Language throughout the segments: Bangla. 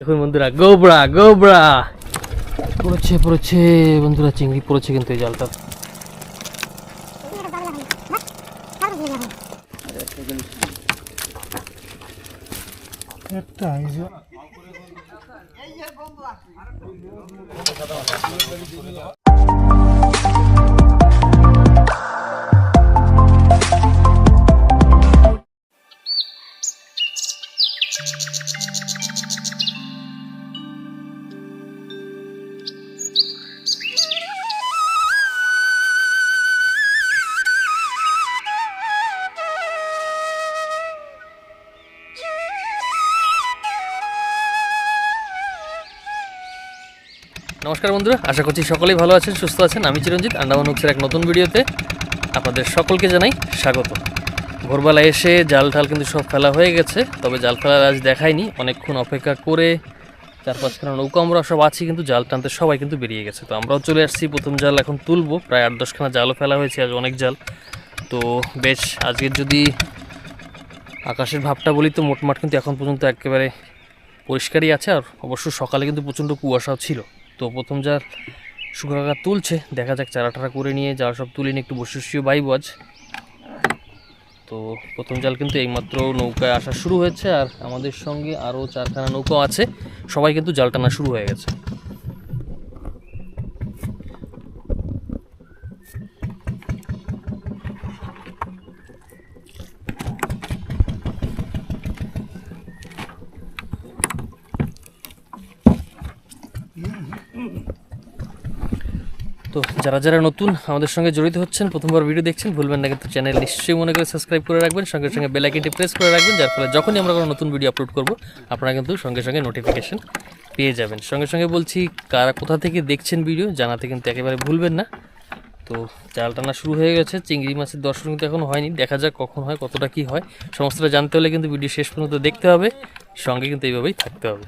দেখুন বন্ধুরা, গোবরা গোবরা পড়েছে পড়েছে বন্ধুরা, চিংড়ি পড়েছে কিন্তু এই জালটা। নমস্কার বন্ধুরা, আশা করছি সকলেই ভালো আছেন, সুস্থ আছেন। আমি চিরঞ্জিত, আন্ডামান হুকসের এক নতুন ভিডিওতে আপনাদের সকলকে জানাই স্বাগত। ভোরবেলা এসে জাল ঠাল কিন্তু সব ফেলা হয়ে গেছে, তবে জাল ফেলার আজ দেখায়নি। অনেকক্ষণ অপেক্ষা করে 4-5খানা নৌকা আমরা সব আছি, কিন্তু জাল টানতে সবাই কিন্তু বেরিয়ে গেছে। তো আমরাও চলে আসছি, প্রথম জাল এখন তুলবো। প্রায় 8-10খানা জালও ফেলা হয়েছে, আজ অনেক জাল। তো বেশ, আজকের যদি আকাশের ভাবটা বলি তো মোটমাট কিন্তু এখন পর্যন্ত একেবারে পরিষ্কারই আছে। আর অবশ্য সকালে কিন্তু প্রচণ্ড কুয়াশাও ছিল। তো প্রথম জাল শুকাকা তুলছে, দেখা যাক। চারা টারা করে নিয়ে জাল সব তুলে নিয়ে একটু বসে বাইব আজ। তো প্রথম জাল কিন্তু এইমাত্র নৌকায় আসা শুরু হয়েছে, আর আমাদের সঙ্গে আরও 4খানা নৌকা আছে, সবাই কিন্তু জাল টানা শুরু হয়ে গেছে। তো যারা যারা নতুন আমাদের সঙ্গে জড়িত হচ্ছেন, প্রথমবার ভিডিও দেখছেন, ভুলবেন না কিন্তু চ্যানেল নিশ্চয়ই মনে করে সাবস্ক্রাইব করে রাখবেন, সঙ্গে সঙ্গে বেল আইকনটি প্রেস করে রাখবেন, যার ফলে যখনই আমরা কোনো নতুন ভিডিও আপলোড করব আপনারা কিন্তু সঙ্গে সঙ্গে নোটিফিকেশন পেয়ে যাবেন। সঙ্গে সঙ্গে বলছি, কারা কোথা থেকে দেখছেন ভিডিও জানাতে কিন্তু একেবারে ভুলবেন না। তো জাল টানা শুরু হয়ে গেছে। চিংড়ি মাছের দর্শন কিন্তু এখনও হয়নি, দেখা যাক কখন হয়, কতটা কী হয়। সমস্তটা জানতে হলে কিন্তু ভিডিও শেষ পর্যন্ত দেখতে হবে, সঙ্গে কিন্তু এইভাবেই থাকতে হবে।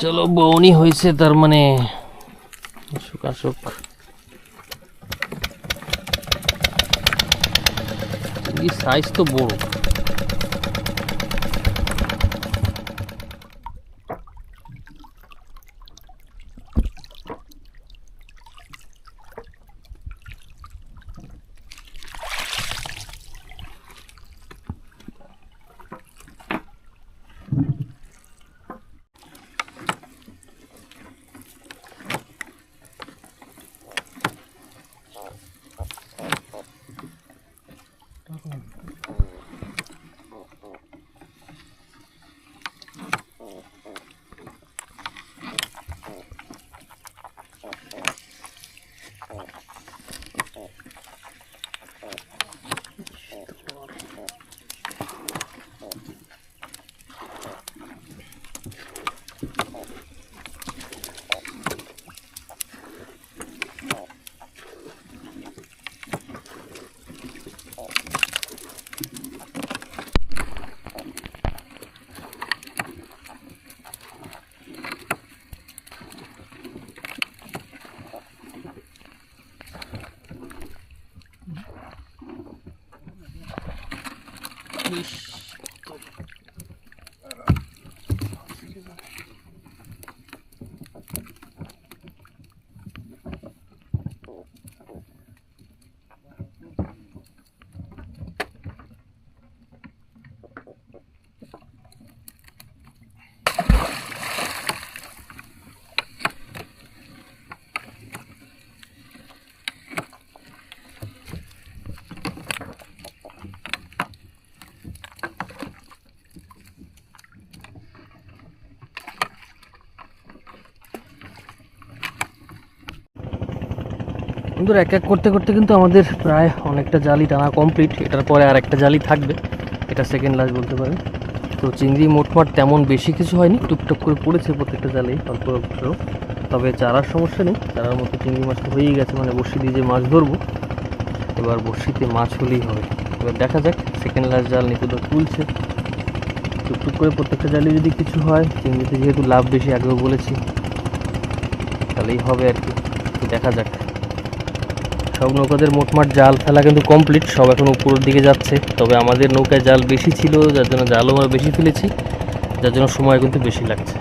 চলো, বউনি হয়েছে, তার মানে আসুক আসুক। সাইজ তো বড়। বন্ধুরা, এক এক করতে করতে কিন্তু আমাদের প্রায় অনেকটা জালই টানা কমপ্লিট। এটার পরে আর একটা জালই থাকবে, এটা সেকেন্ড লাস্ট বলতে পারেন। তো চিংড়ি মোটমাট তেমন বেশি কিছু হয়নি, টুকটাক করে পড়েছে প্রত্যেকটা জালেই, অল্প অল্প। তবে চারার সমস্যা নেই, চারার মতো চিংড়ি মাছ তো হয়েই গেছে। মানে বড়শি দিয়ে যে মাছ ধরবো, এবার বড়শিতে মাছ হলেই হবে। এবার দেখা যাক, সেকেন্ড লাস্ট জাল নিকুদা তুলছে। টুকটুক করে প্রত্যেকটা জালে যদি কিছু হয়, চিংড়িতে যেহেতু লাভ বেশি আগেও বলেছি, তাহলেই হবে আর কি। তো দেখা যাক, সব নৌকাদের মোটমাট জাল ফেলা কিন্তু কমপ্লিট, সব এখন উপরের দিকে যাচ্ছে। তবে আমাদের নৌকায় জাল বেশি ছিল, যার জন্য জালও আমরা বেশি ফেলেছি, যার জন্য সময় কিন্তু বেশি লাগছে।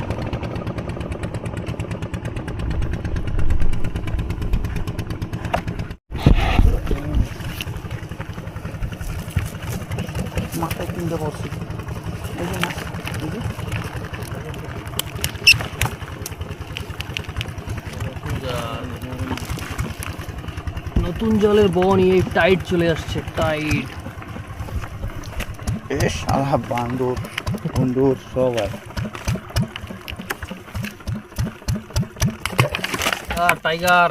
মাথায় কিনতে পারছি নতুন জলের বনি এই টাইট চলে আসছে, টাইট। সারা বান্দর বন্ধুর সব আছে। টাইগার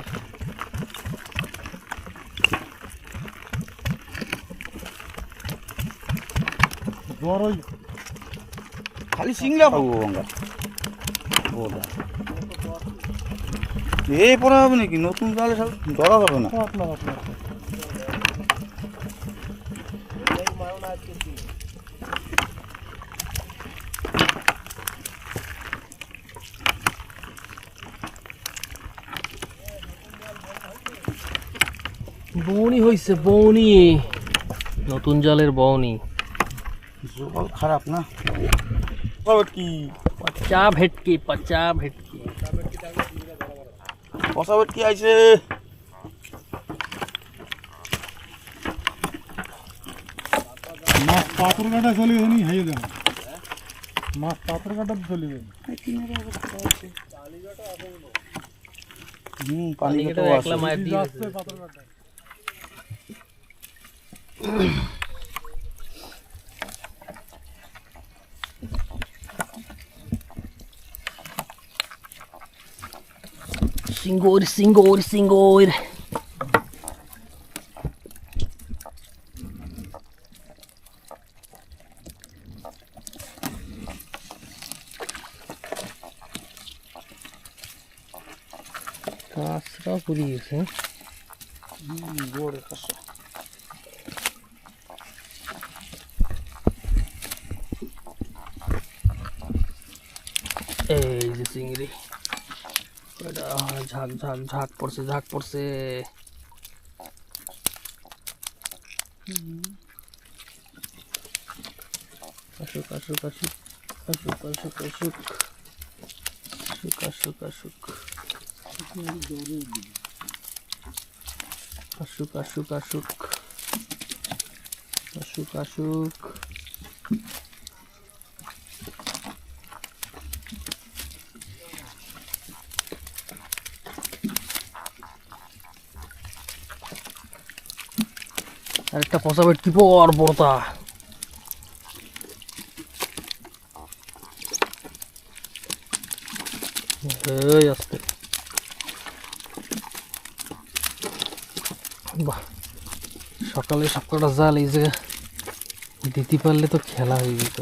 খালি সিংলা পাবো আমরা এই পড়া হবে নাকি? নতুন জালে সব ধরা যাবে না। বৌনি হয়েছে, বৌনি, নতুন জালের বৌনি। জল খারাপ না কি? পচা ভেটকি, পচা ভেটকি। পচা ভেটকি আইছে। মাছ পাথর কাটা চলিবে নি, হাইয়ে দেব মাছ পাথর কাটা চলিবে। পানি এটা একলা মায়ের দিয়ে আসছে পাথর কাটা। সিঙ্গোর, সিঙ্গোর, সিঙ্গোর। কাঁচরা পুরি গেছে। বড় কাঁচা। এই যে চিংড়ি, এটা ঝাঁক ঝাঁক ঝাঁক পড়ছে, ঝাঁক পড়ছে। আসুক আসুক আসুক আসুক আসুক আসুক আসুক আসুক আসুক আসুক আসুক আসুক আসুক আসুক। আরেকটা পচা ভেটকি পর বড়তা। এই আস্তে, বাহ, সকালে সবকটা জাল এই জায়গা দিতে পারলে তো খেলা হয়ে যেত।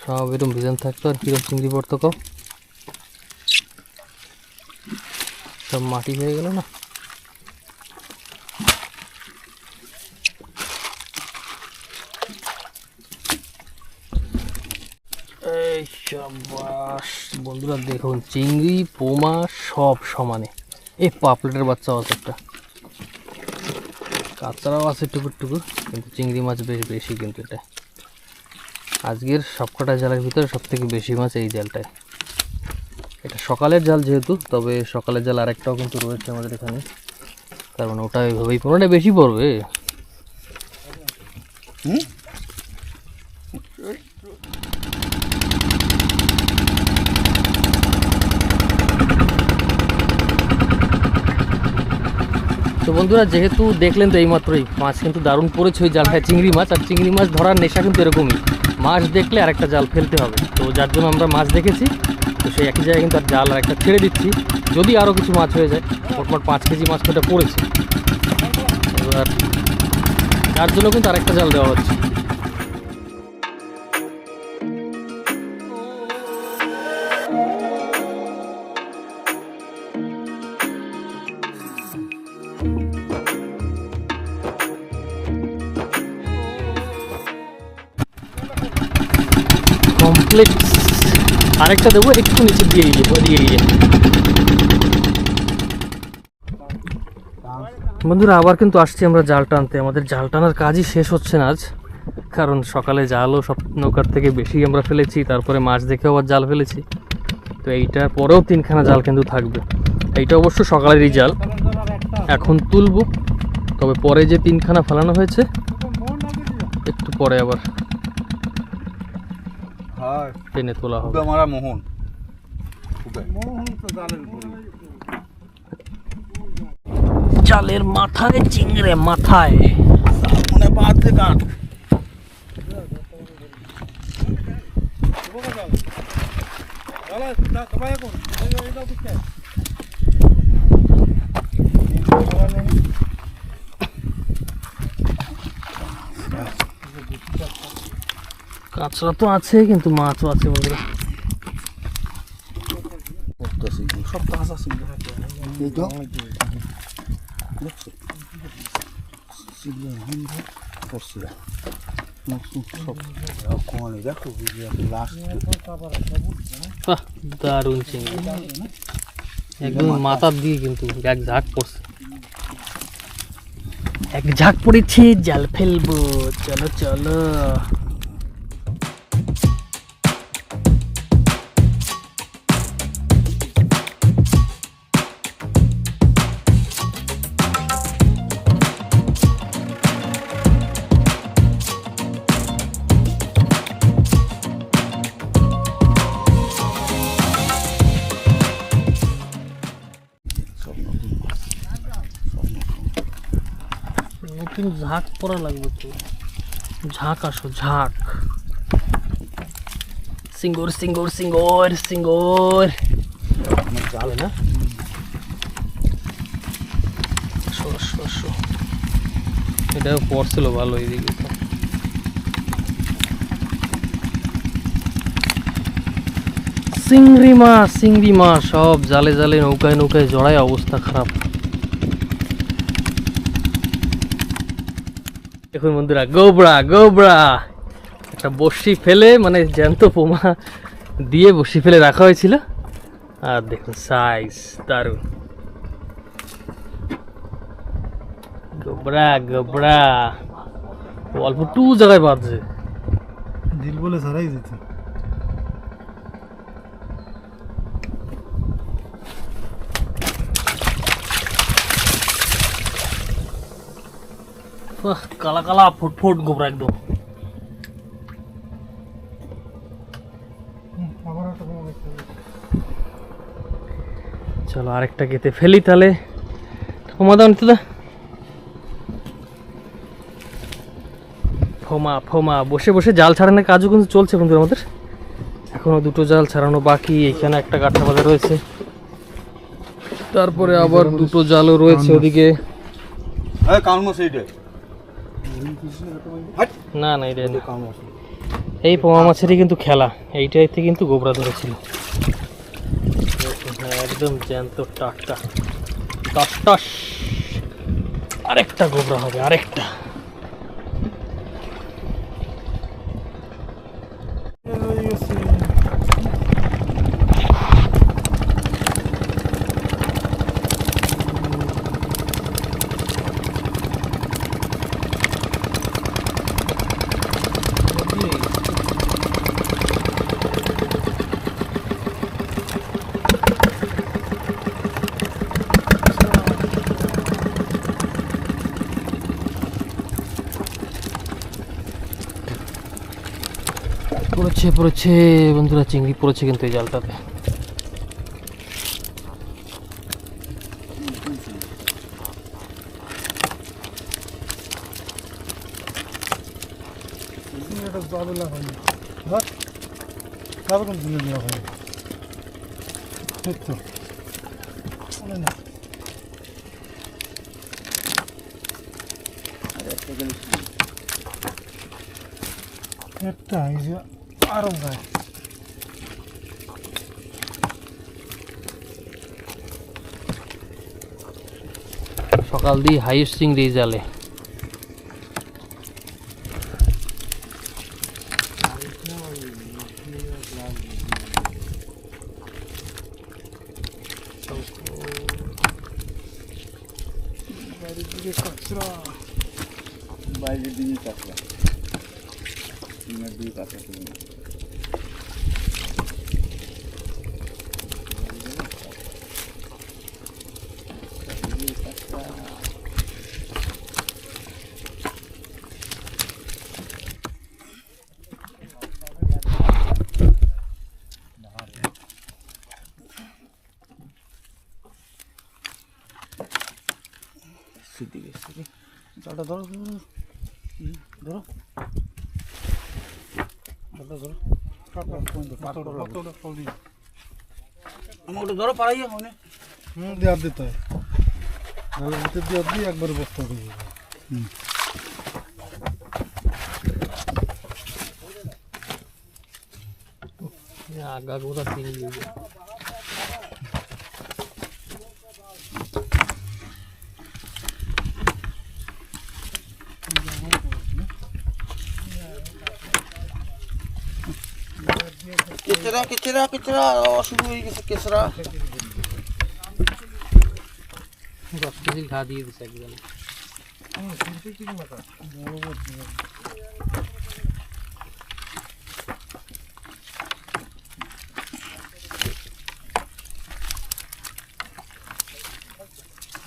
সব এরকম ভিজান থাকতো। আর কিরম চিংড়ি পড়তো কম, সব মাটি হয়ে গেল না। এই শাবাশ বন্ধুরা, দেখুন চিংড়ি পোমা সব সমানে। এই পাপলেটের বাচ্চাও আছে একটা, কাঁচরাও আছে টুকুর টুকুর, কিন্তু চিংড়ি মাছ বেশ বেশি। কিন্তু এটা আজকের সবকটা জালের ভিতরে সব থেকে বেশি মাছ এই জালটায়। এটা সকালের জাল যেহেতু, তবে সকালের জাল আরেকটাও কিন্তু রয়েছে আমাদের এখানে, তার মানে ওটা ওইভাবেই পুরোটা বেশি পড়বে। তো বন্ধুরা, যেহেতু দেখলেন তো এইমাত্রই, মাছ কিন্তু দারুণ পড়েছে ওই জালটায়, চিংড়ি মাছ। আর চিংড়ি মাছ ধরার নেশা কিন্তু এরকমই, মাছ দেখলে আরেকটা জাল ফেলতে হবে। তো যার জন্য আমরা মাছ দেখেছি, তো সেই একই জায়গায় কিন্তু আর জাল আর একটা ছেড়ে দিচ্ছি, যদি আরও কিছু মাছ হয়ে যায়। মোটমাট 5 কেজি মাছ ওটা পড়েছে, এবার যার জন্য কিন্তু আরেকটা জাল দেওয়া হচ্ছে। কমপ্লিট। আরেকটা দেবো, একটু নিচে দিয়ে গিয়ে দিয়ে গিয়ে। বন্ধুরা আবার কিন্তু আসছি আমরা জাল টানতে। আমাদের জাল টানার কাজই শেষ হচ্ছে না আজ, কারণ সকালে জালও সব নৌকার থেকে বেশি আমরা ফেলেছি, তারপরে মাছ দেখেও আবার জাল ফেলেছি। তো এইটার পরেও 3খানা জাল কিন্তু থাকবে। এইটা অবশ্য সকালেরই জাল, এখন তুলব। তবে পরে যে 3খানা ফেলানো হয়েছে একটু পরে আবার হ্যাঁ টেনে তোলা হবে। মারা মোহন জালের মাথায় চিংড়ে মাথায় মনে বাঁধতে কান কাঁচরা তো আছে কিন্তু মাছও আছে বন্ধুরা। সব কাঁচা সিংড়া এই তো দেখো বাহ, দারুণ চিংড়ি, একদম মাথার দিয়ে কিন্তু এক ঝাঁক পড়ছে। এক ঝাঁক পড়েছে, জাল ফেলবো, চলো চলো। নতুন ঝাঁক পরা লাগবে তো, ঝাঁক আসো ঝাঁক। সিঙ্গর সিঙ্গর সিঙ্গর সিঙ্গর জালে না, এটাও পড়ছিল ভালো এইদিকে তো। চিংড়ি মাছ সব জালে জালে নৌকায় নৌকায় জড়ায়, অবস্থা খারাপ। দেখুন বন্ধুরা, গোবরা একটা বড়শি ফেলে, মানে জ্যান্ত পোমা দিয়ে বড়শি ফেলে রাখা হয়েছিল, আর দেখুন সাইজ দারুণ। গোবরা অল্প টু জায়গায় বাঁধছে, দিল বলে সারাই যেত। কালা কালা ফুটফুট গোবরা একদম। চলো আরেকটা কেটে ফেলি তাহলে। ফোমা ফোমা বসে বসে জাল ছাড়ানোর কাজও কিন্তু চলছে বন্ধুরা আমাদের। এখনো 2টো জাল ছাড়ানো বাকি, এখানে একটা কাঠা বাঁধা রয়েছে, তারপরে আবার 2টো জালও রয়েছে ওদিকে। না এটা এই পোমা মাছেরই কিন্তু খেলা, এইটাইতে কিন্তু গোবরা ধরেছিল একদম জ্যান্ত টাটকা টস। আরেকটা গোবরা হবে, আরেকটা। পড়েছে বন্ধুরা, চিংড়ি পড়েছে কিন্তু এই জালটাতে। একটা আরো গায়ে সকাল দিয়ে হাইয়েস্ট চিংড়ি জালে। বাইরে দিয়ে কাঁচরা দিয়ে কাঁচরা জালটা ধরো ধরো জালটা ধরো আমার ওটা ধরো পাড়াইয়া মনে দেওয়ার দিতে হয় নাহলে ভিতর দিয়ে দিয়ে একবারে বস্তা দিয়ে আগা গোটা তিন কেচরা অসুবিধা হয়ে গেছে কেচরা 10 কেজি ঘা দিয়ে দিছে একদম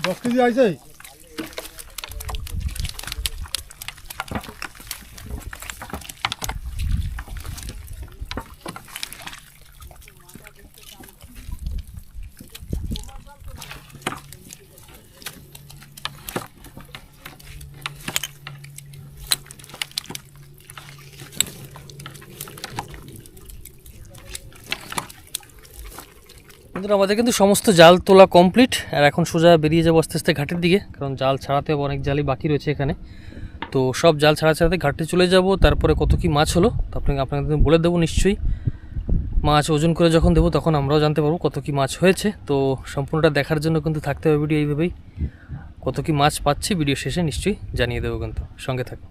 10 কেজি আইছে কিন্তু আমাদের কিন্তু সমস্ত জাল তোলা কমপ্লিট আর এখন সোজা বেরিয়ে যাবো আস্তে আস্তে ঘাটের দিকে, কারণ জাল ছাড়াতে হবে, অনেক জালই বাকি রয়েছে এখানে। তো সব জাল ছাড়াতে ঘাটে চলে যাব, তারপরে কত কি মাছ হলো তো আপনাদের বলে দেবো নিশ্চয়ই। মাছ ওজন করে যখন দেবো তখন আমরাও জানতে পারবো কত কি মাছ হয়েছে। তো সম্পূর্ণটা দেখার জন্য কিন্তু থাকতে হবে ভিডিও এইভাবেই, কত কি মাছ পাচ্ছি ভিডিও শেষে নিশ্চয়ই জানিয়ে দেবো, কিন্তু সঙ্গে থাকো।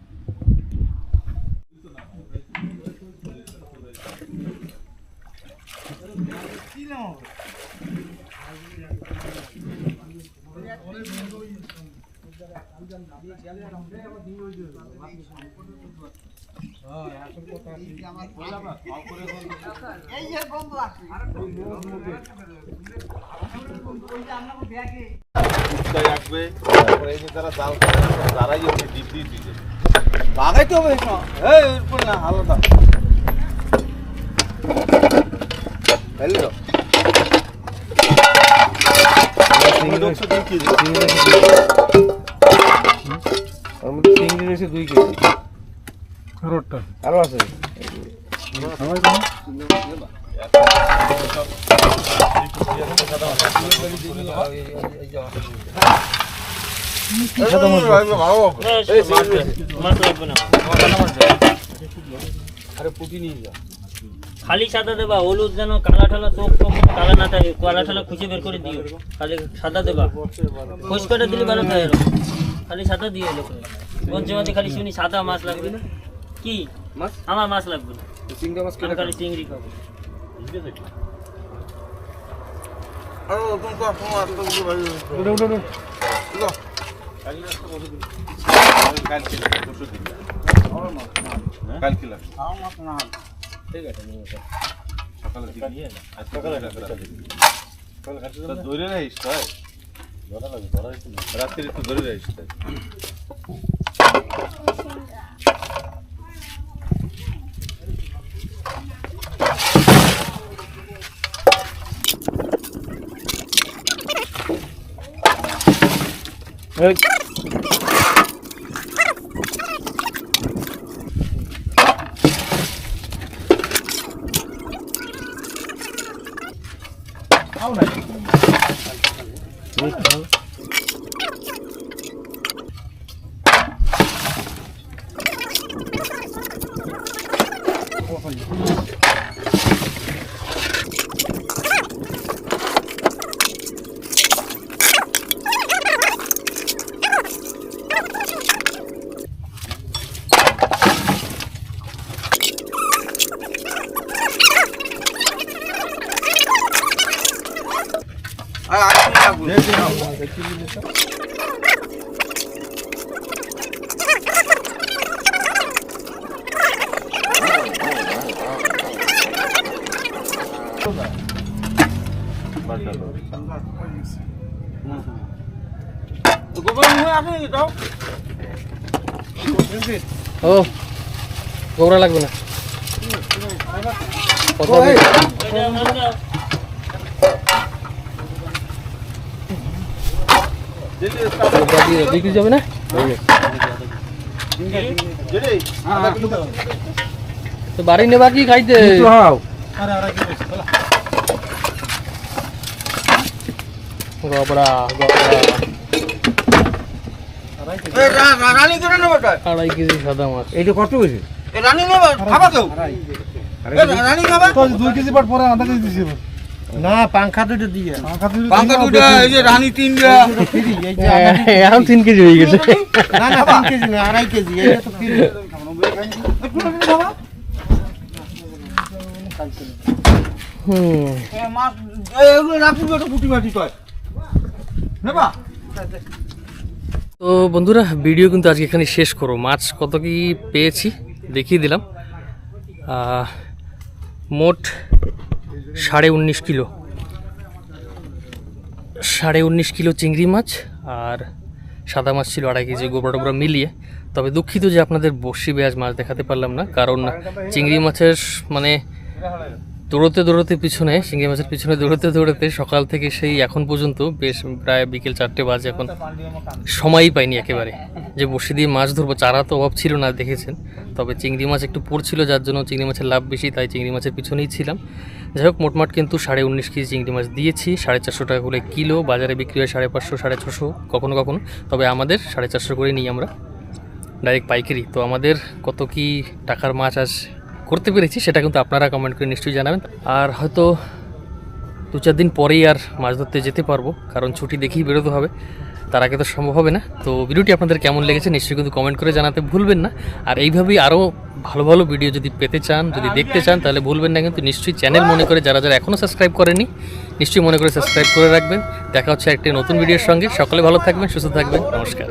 লাগাইতে হবে এরপর না আলাদা হ্যালো চিংড়ি রয়েছে 2 কেজি রোডটা আরো আছে খালি সাদা দেবা, হলুদ যেন কালা ঠালা চোখ কালা না থাকে, কালা ঠালা খুঁজে বের করে দিও। খালি সাদা দেবা, ফুচকাটা দিলে ভালো থাকে, খালি সাদা দিয়ে এলো। পঞ্চমাতে খালি শুনি সাদা মাছ লাগবে না কি? আমার মাছ লাগবে না, আমি খালি চিংড়ি খাবো। ধরে রাখিস রাত্রি একটু ধরে রাখিস ও গোবরা লাগবে না কত বিক্রি যাবে না তো বাড়ি নেবা কি খাইতে গোবরা আড়াই কেজি সাদা মাছ এইটা কত হয়েছে রানী নেবা খাবা কেউ রানী খাবা তো 2 কেজি পাট পরে আধা কেজি দিছি এবার। না পাংখা দুটো দিয়ে পাঙ্কা দুটো এই যে রানী 3 টা ফ্রি এই যে এখন 3 কেজি হয়ে গেছে না না 3 কেজি না 2.5 কেজি এটা তো ফ্রি মাছ এগুলো রাখুন একটু পুটি মাটি কয় নেবা। তো বন্ধুরা ভিডিও কিন্তু আজকে এখানে শেষ করো। মাছ কত কি পেয়েছি দেখিয়ে দিলাম। মোট 19.5 কিলো 19.5 কিলো চিংড়ি মাছ আর সাদা মাছ ছিল 2.5 কেজি গোবরা টোবরা মিলিয়ে। তবে দুঃখিত যে আপনাদের বড়শি বেয়াজ মাছ দেখাতে পারলাম না, কারণ চিংড়ি মাছের মানে দৌড়তে পিছনে চিংড়ি মাছের পিছনে দৌড়তে সকাল থেকে সেই এখন পর্যন্ত বেশ প্রায় বিকেল 4টে বাজে, এখন সময়ই পাইনি একেবারে যে বসে দিয়ে মাছ ধরবো। চারা তো অভাব ছিল না দেখেছেন, তবে চিংড়ি মাছ একটু পড়ছিল যার জন্য চিংড়ি মাছের লাভ বেশি, তাই চিংড়ি মাছের পিছনেই ছিলাম। যাই হোক মোটমাট কিন্তু 19.5 কেজি চিংড়ি মাছ দিয়েছি। 450 টাকা করে কিলো, বাজারে বিক্রি হয় 550 650 কখনো কখনো, তবে আমাদের 450 করে নিই আমরা ডাইরেক্ট পাইকারি। তো আমাদের কত কি টাকার মাছ আজ করতে পেরেছি সেটা কিন্তু আপনারা কমেন্ট করে নিশ্চয়ই জানাবেন। আর হয়তো 2-4 দিন পরেই আর মাছ ধরতে যেতে পারবো, কারণ ছুটি দেখেই বেরোতে হবে, তার আগে তো সম্ভব হবে না। তো ভিডিওটি আপনাদের কেমন লেগেছে নিশ্চয়ই কিন্তু কমেন্ট করে জানাতে ভুলবেন না। আর এইভাবেই আরও ভালো ভালো ভিডিও যদি পেতে চান, যদি দেখতে চান, তাহলে ভুলবেন না কিন্তু নিশ্চয়ই চ্যানেল মনে করে যারা এখনও সাবস্ক্রাইব করেনি নিশ্চয়ই মনে করে সাবস্ক্রাইব করে রাখবেন। দেখা হচ্ছে একটি নতুন ভিডিওর সঙ্গে। সকলে ভালো থাকবেন, সুস্থ থাকবেন, নমস্কার।